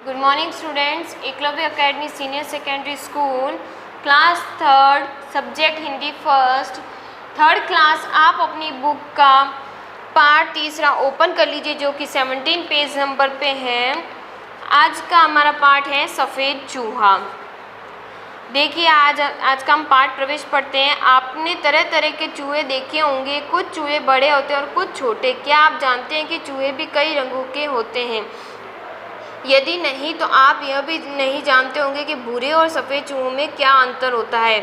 Good morning students. Eklavya academy senior secondary school class third subject Hindi first third class. आप अपनी book का part तीसरा open कर लीजिए जो कि 17 पेज नंबर पे है। आज का हमारा पार्ट है सफ़ेद चूहा। देखिए आज का हम पाठ प्रवेश पढ़ते हैं। आपने तरह तरह के चूहे देखे होंगे, कुछ चूहे बड़े होते हैं और कुछ छोटे। क्या आप जानते हैं कि चूहे भी कई रंगों के होते हैं? यदि नहीं तो आप यह भी नहीं जानते होंगे कि भूरे और सफ़ेद चूहों में क्या अंतर होता है।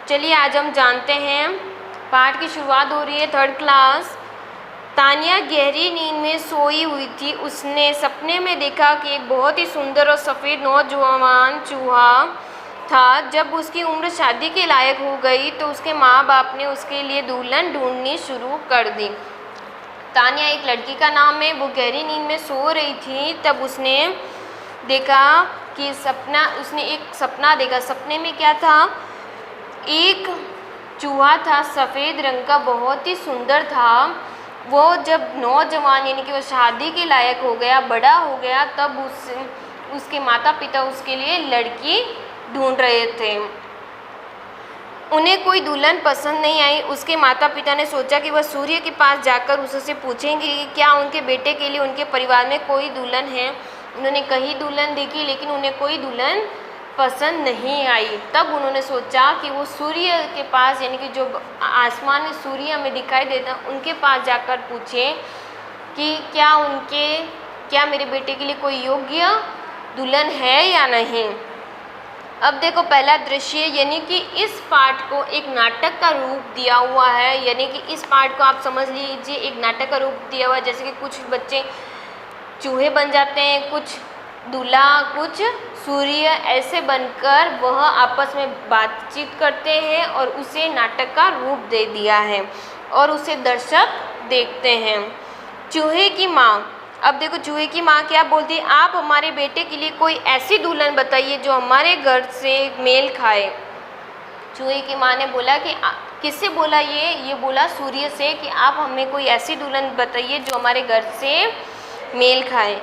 चलिए आज हम जानते हैं। पाठ की शुरुआत हो रही है। Third class. तानिया गहरी नींद में सोई हुई थी। उसने सपने में देखा कि एक बहुत ही सुंदर और सफ़ेद नौजवान चूहा था। जब उसकी उम्र शादी के लायक हो गई तो उसके माँ बाप ने उसके लिए दुल्हन ढूंढनी शुरू कर दी। तानिया एक लड़की का नाम है। वो गहरी नींद में सो रही थी। तब उसने देखा कि उसने एक सपना देखा। सपने में क्या था? एक चूहा था सफ़ेद रंग का, बहुत ही सुंदर था। वो जब नौजवान यानी कि वो शादी के लायक हो गया, बड़ा हो गया, तब उसके माता पिता उसके लिए लड़की ढूंढ रहे थे। उन्हें कोई दुल्हन पसंद नहीं आई। उसके माता पिता ने सोचा कि वह सूर्य के पास जाकर उससे पूछेंगे कि क्या उनके बेटे के लिए उनके परिवार में कोई दुल्हन है। उन्होंने कई दुल्हन देखी लेकिन उन्हें कोई दुल्हन पसंद नहीं आई। तब उन्होंने सोचा कि वो सूर्य के पास यानी कि जो आसमान में सूर्य हमें दिखाई देता उनके पास जाकर पूछें कि क्या मेरे बेटे के लिए कोई योग्य दुल्हन है या नहीं। अब देखो पहला दृश्य, यानी कि इस पाठ को एक नाटक का रूप दिया हुआ है। यानी कि इस पाठ को आप समझ लीजिए एक नाटक का रूप दिया हुआ है। जैसे कि कुछ बच्चे चूहे बन जाते हैं, कुछ दूल्हा, कुछ सूर्य, ऐसे बनकर वह आपस में बातचीत करते हैं और उसे नाटक का रूप दे दिया है और उसे दर्शक देखते हैं। चूहे की माँ। अब देखो चूहे की माँ क्या बोलती है? आप हमारे बेटे के लिए कोई ऐसी दुल्हन बताइए जो हमारे घर से मेल खाए। चूहे की माँ ने बोला कि किससे बोला? ये बोला सूर्य से कि आप हमें कोई ऐसी दुल्हन बताइए जो हमारे घर से मेल खाए।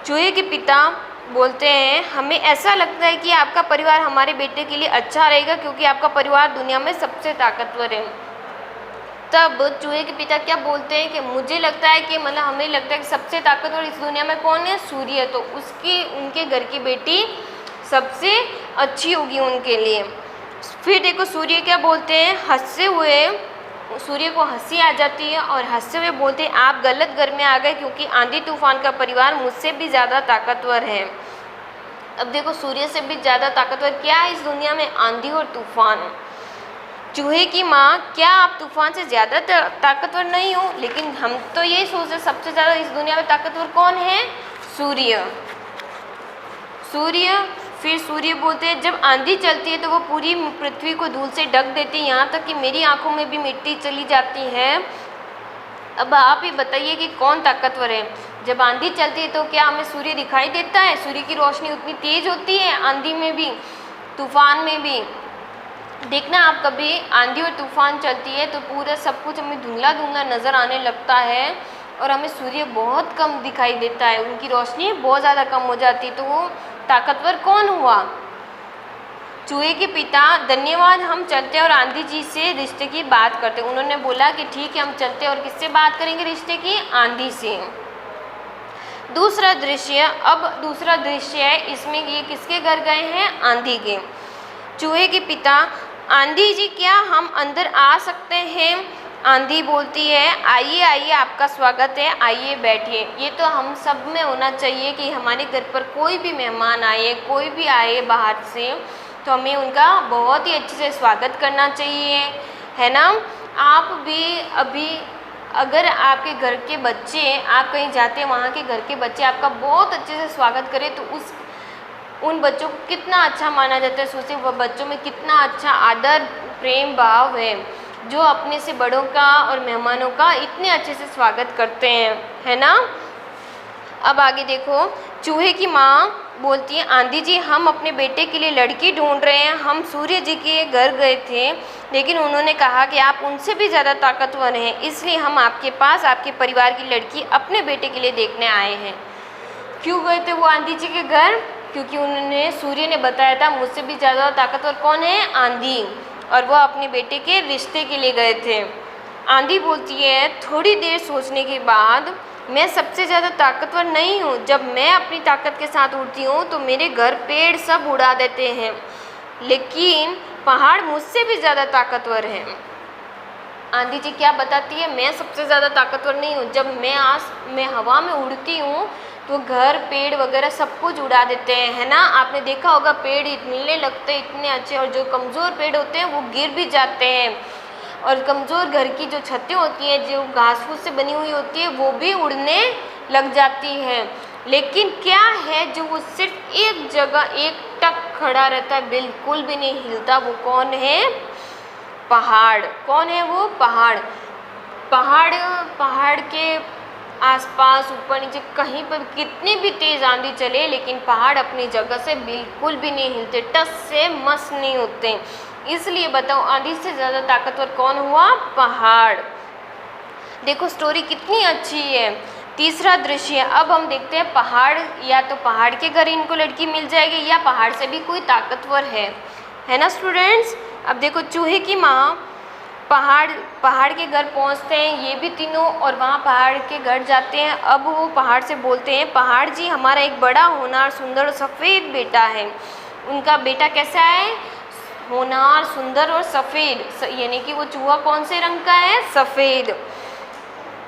चूहे के पिता बोलते हैं हमें ऐसा लगता है कि आपका परिवार हमारे बेटे के लिए अच्छा रहेगा क्योंकि आपका परिवार दुनिया में सबसे ताकतवर है। तब चूहे के पिता क्या बोलते हैं कि मुझे लगता है कि हमें लगता है कि सबसे ताकतवर इस दुनिया में कौन है? सूर्य। तो उनके घर की बेटी सबसे अच्छी होगी उनके लिए। फिर देखो सूर्य क्या बोलते हैं? हंसते हुए सूर्य को हंसी आ जाती है और हंसते हुए बोलते हैं आप गलत घर में आ गए क्योंकि आंधी तूफान का परिवार मुझसे भी ज़्यादा ताकतवर है। अब देखो सूर्य से भी ज़्यादा ताकतवर क्या है इस दुनिया में? आंधी और तूफान। चूहे की माँ, क्या आप तूफान से ज़्यादा ताकतवर नहीं हो? लेकिन हम तो यही सोचते सबसे ज़्यादा इस दुनिया में ताकतवर कौन है? सूर्य। फिर सूर्य बोलते हैं जब आंधी चलती है तो वो पूरी पृथ्वी को धूल से ढक देती है, यहाँ तक कि मेरी आंखों में भी मिट्टी चली जाती है। अब आप ही बताइए कि कौन ताकतवर है? जब आंधी चलती है तो क्या हमें सूर्य दिखाई देता है? सूर्य की रोशनी उतनी तेज होती है आंधी में भी, तूफान में भी। देखना आप कभी आंधी और तूफान चलती है तो पूरा सब कुछ हमें धुंधला धुंधला नज़र आने लगता है और हमें सूर्य बहुत कम दिखाई देता है, उनकी रोशनी बहुत ज़्यादा कम हो जाती है। तो वो ताकतवर कौन हुआ? चूहे के पिता, धन्यवाद, हम चलते और आंधी जी से रिश्ते की बात करते। उन्होंने बोला कि ठीक है हम चलते और किससे बात करेंगे रिश्ते की? आंधी से। दूसरा दृश्य। अब दूसरा दृश्य है, इसमें ये किसके घर गए हैं? आंधी के। चूहे के पिता, आंधी जी क्या हम अंदर आ सकते हैं? आंधी बोलती है आइए आइए आपका स्वागत है, आइए बैठिए। ये तो हम सब में होना चाहिए कि हमारे घर पर कोई भी मेहमान आए, कोई भी आए बाहर से, तो हमें उनका बहुत ही अच्छे से स्वागत करना चाहिए, है ना। आप भी अभी अगर आपके घर के बच्चे, आप कहीं जाते हैं वहाँ के घर के बच्चे आपका बहुत अच्छे से स्वागत करें तो उन बच्चों को कितना अच्छा माना जाता है। सोचिए वह बच्चों में कितना अच्छा आदर प्रेम भाव है जो अपने से बड़ों का और मेहमानों का इतने अच्छे से स्वागत करते हैं, है ना। अब आगे देखो चूहे की माँ बोलती है आंधी जी हम अपने बेटे के लिए लड़की ढूंढ रहे हैं। हम सूर्य जी के घर गए थे लेकिन उन्होंने कहा कि आप उनसे भी ज़्यादा ताकतवर हैं, इसलिए हम आपके पास आपके परिवार की लड़की अपने बेटे के लिए देखने आए हैं। क्यों गए थे वो आंधी जी के घर? क्योंकि उन्होंने सूर्य ने बताया था मुझसे भी ज़्यादा ताकतवर कौन है? आंधी। और वो अपने बेटे के रिश्ते के लिए गए थे। आंधी बोलती है थोड़ी देर सोचने के बाद, मैं सबसे ज़्यादा ताकतवर नहीं हूँ। जब मैं अपनी ताकत के साथ उड़ती हूँ तो मेरे घर पेड़ सब उड़ा देते हैं, लेकिन पहाड़ मुझसे भी ज़्यादा ताकतवर हैं। आंधी जी क्या बताती है? मैं सबसे ज़्यादा ताकतवर नहीं हूँ। जब मैं हवा में उड़ती हूँ तो घर पेड़ वगैरह सब कुछ उड़ा देते हैं, है ना? आपने देखा होगा पेड़ मिलने लगते इतने अच्छे, और जो कमज़ोर पेड़ होते हैं वो गिर भी जाते हैं। और कमज़ोर घर की जो छतें होती हैं, जो घास फूस से बनी हुई होती है, वो भी उड़ने लग जाती हैं। लेकिन क्या है जो वो सिर्फ एक जगह एक टक खड़ा रहता है, बिल्कुल भी नहीं हिलता? वो कौन है? पहाड़। कौन है वो? पहाड़। पहाड़ के आसपास ऊपर नीचे कहीं पर कितनी भी तेज़ आंधी चले, लेकिन पहाड़ अपनी जगह से बिल्कुल भी नहीं हिलते, टस से मस नहीं होते। इसलिए बताओ आंधी से ज़्यादा ताकतवर कौन हुआ? पहाड़। देखो स्टोरी कितनी अच्छी है। तीसरा दृश्य, अब हम देखते हैं पहाड़, या तो पहाड़ के घर इनको लड़की मिल जाएगी या पहाड़ से भी कोई ताकतवर है ना स्टूडेंट्स? अब देखो चूहे की माँ पहाड़ के घर पहुंचते हैं ये भी तीनों, और वहाँ पहाड़ के घर जाते हैं। अब वो पहाड़ से बोलते हैं, पहाड़ जी हमारा एक बड़ा होनहार सुंदर और सफ़ेद बेटा है। उनका बेटा कैसा है? होनहार सुंदर और सफ़ेद, यानी कि वो चूहा कौन से रंग का है? सफ़ेद।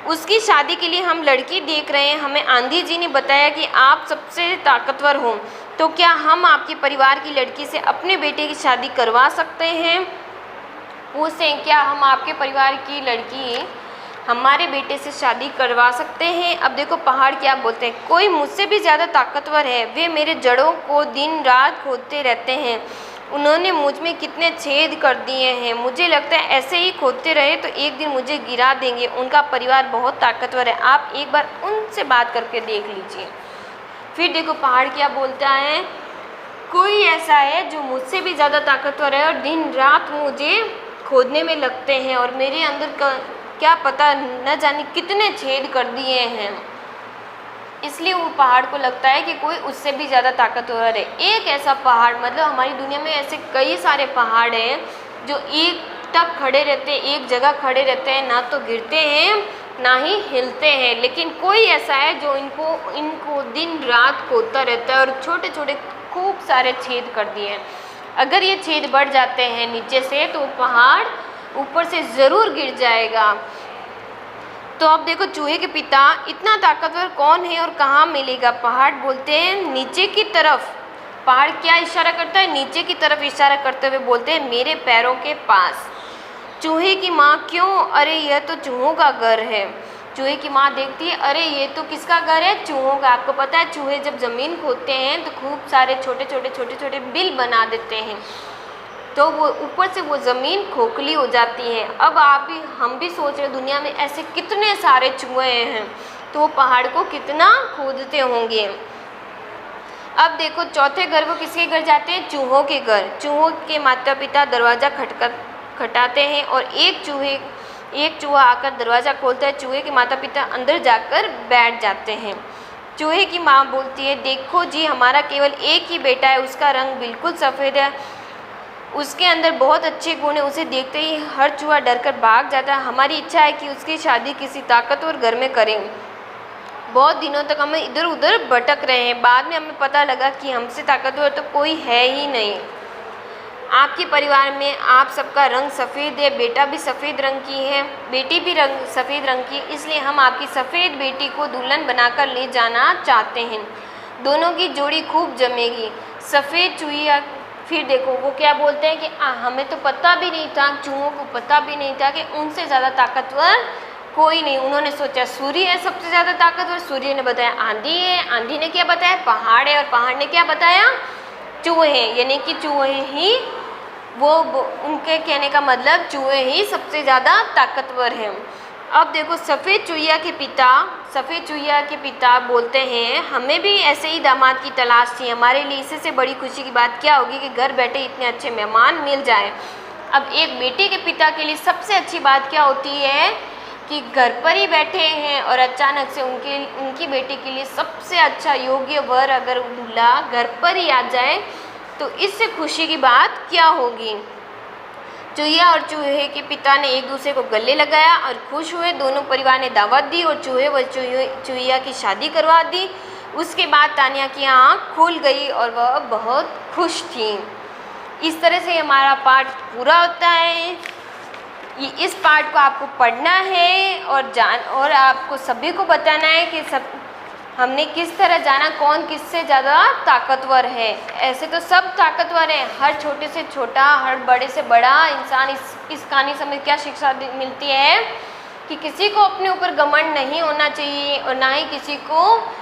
उसकी शादी के लिए हम लड़की देख रहे हैं। हमें आंधी जी ने बताया कि आप सबसे ताकतवर हो, तो क्या हम आपके परिवार की लड़की से अपने बेटे की शादी करवा सकते हैं? पूछते हैं क्या हम आपके परिवार की लड़की हमारे बेटे से शादी करवा सकते हैं? अब देखो पहाड़ क्या बोलते हैं, कोई मुझसे भी ज़्यादा ताकतवर है। वे मेरे जड़ों को दिन रात खोदते रहते हैं। उन्होंने मुझ में कितने छेद कर दिए हैं। मुझे लगता है ऐसे ही खोदते रहे तो एक दिन मुझे गिरा देंगे। उनका परिवार बहुत ताकतवर है, आप एक बार उनसे बात करके देख लीजिए। फिर देखो पहाड़ क्या बोलता है, कोई ऐसा है जो मुझसे भी ज़्यादा ताकतवर है और दिन रात मुझे खोदने में लगते हैं, और मेरे अंदर का क्या पता न जाने कितने छेद कर दिए हैं। इसलिए वो पहाड़ को लगता है कि कोई उससे भी ज़्यादा ताकतवर है। एक ऐसा पहाड़, मतलब हमारी दुनिया में ऐसे कई सारे पहाड़ हैं जो एक तक खड़े रहते हैं, एक जगह खड़े रहते हैं, ना तो गिरते हैं ना ही हिलते हैं। लेकिन कोई ऐसा है जो इनको दिन रात खोदता रहता है और छोटे छोटे खूब सारे छेद कर दिए हैं। अगर ये छेद बढ़ जाते हैं नीचे से तो पहाड़ ऊपर से ज़रूर गिर जाएगा। तो अब देखो चूहे के पिता, इतना ताकतवर कौन है और कहाँ मिलेगा? पहाड़ बोलते हैं नीचे की तरफ। पहाड़ क्या इशारा करता है? नीचे की तरफ इशारा करते हुए बोलते हैं मेरे पैरों के पास। चूहे की माँ, क्यों? अरे यह तो चूहों का घर है। चूहे की माँ देखती है, अरे ये तो किसका घर है? चूहों का। आपको पता है चूहे जब ज़मीन खोदते हैं तो खूब सारे छोटे छोटे बिल बना देते हैं, तो वो ऊपर से वो ज़मीन खोखली हो जाती है। अब हम भी सोच रहे दुनिया में ऐसे कितने सारे चूहे हैं, तो वो पहाड़ को कितना खोदते होंगे। अब देखो चौथे घर, वो किसके घर जाते हैं? चूहों के घर। चूहों के माता पिता दरवाज़ा खटखटाते हैं और एक चूहा आकर दरवाज़ा खोलता है। चूहे के माता पिता अंदर जाकर बैठ जाते हैं। चूहे की माँ बोलती है, देखो जी हमारा केवल एक ही बेटा है, उसका रंग बिल्कुल सफ़ेद है, उसके अंदर बहुत अच्छे गुण है, उसे देखते ही हर चूहा डरकर भाग जाता है। हमारी इच्छा है कि उसकी शादी किसी ताकतवर घर में करें। बहुत दिनों तक हम इधर उधर भटक रहे हैं, बाद में हमें पता लगा कि हमसे ताकतवर तो कोई है ही नहीं। आपके परिवार में आप सबका रंग सफ़ेद है, बेटा भी सफ़ेद रंग की है, बेटी भी सफ़ेद रंग की, इसलिए हम आपकी सफ़ेद बेटी को दुल्हन बनाकर ले जाना चाहते हैं। दोनों की जोड़ी खूब जमेगी। सफ़ेद चूहिया, फिर देखो वो क्या बोलते हैं कि हमें तो पता भी नहीं था, चूहों को पता भी नहीं था कि उनसे ज़्यादा ताकतवर कोई नहीं। उन्होंने सोचा सूर्य है सबसे ज़्यादा ताकतवर, सूर्य ने बताया आंधी है, आंधी ने क्या बताया? पहाड़ है, और पहाड़ ने क्या बताया? चूहे हैं। यानी कि चूहे ही वो उनके कहने का मतलब चूहे ही सबसे ज़्यादा ताकतवर हैं। अब देखो सफ़ेद चूहिया के पिता बोलते हैं, हमें भी ऐसे ही दामाद की तलाश थी। हमारे लिए इससे बड़ी खुशी की बात क्या होगी कि घर बैठे इतने अच्छे मेहमान मिल जाए। अब एक बेटे के पिता के लिए सबसे अच्छी बात क्या होती है? कि घर पर ही बैठे हैं और अचानक से उनकी बेटी के लिए सबसे अच्छा योग्य वर अगर दूल्हा घर पर ही आ जाए तो इससे खुशी की बात क्या होगी। चूहिया और चूहे के पिता ने एक दूसरे को गले लगाया और खुश हुए। दोनों परिवार ने दावत दी और चूहे व चूहिया की शादी करवा दी। उसके बाद तानिया की आँख खुल गई और वह बहुत खुश थी। इस तरह से हमारा पाठ पूरा होता है। इस पाठ को आपको पढ़ना है और आपको सभी को बताना है कि हमने किस तरह जाना कौन किससे ज़्यादा ताकतवर है। ऐसे तो सब ताकतवर हैं, हर छोटे से छोटा हर बड़े से बड़ा इंसान। इस कहानी से हमें क्या शिक्षा मिलती है कि किसी को अपने ऊपर घमंड नहीं होना चाहिए और ना ही किसी को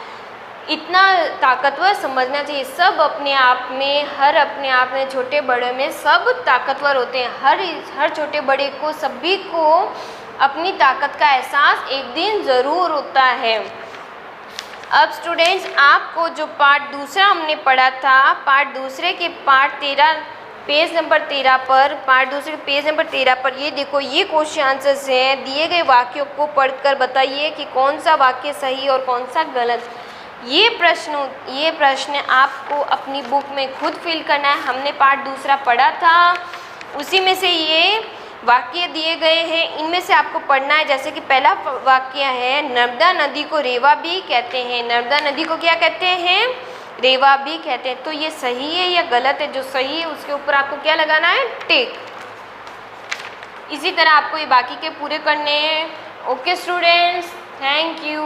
इतना ताकतवर समझना चाहिए। सब अपने आप में अपने आप में छोटे बड़े में सब ताकतवर होते हैं। हर छोटे बड़े को सभी को अपनी ताकत का एहसास एक दिन ज़रूर होता है। अब स्टूडेंट्स, आपको जो पार्ट दूसरा हमने पढ़ा था, पार्ट दूसरे के पार्ट 13 पेज नंबर 13 पर, पार्ट दूसरे पेज नंबर 13 पर ये देखो, ये क्वेश्चन आंसर्स हैं। दिए गए वाक्यों को पढ़कर बताइए कि कौन सा वाक्य सही और कौन सा गलत। ये प्रश्न आपको अपनी बुक में खुद फिल करना है। हमने पार्ट दूसरा पढ़ा था, उसी में से ये वाक्य दिए गए हैं, इनमें से आपको पढ़ना है। जैसे कि पहला वाक्य है, नर्मदा नदी को रेवा भी कहते हैं। नर्मदा नदी को क्या कहते हैं? रेवा भी कहते हैं। तो ये सही है या गलत है? जो सही है उसके ऊपर आपको क्या लगाना है? टिक। इसी तरह आपको ये बाकी के पूरे करने हैं। Okay students, thank you.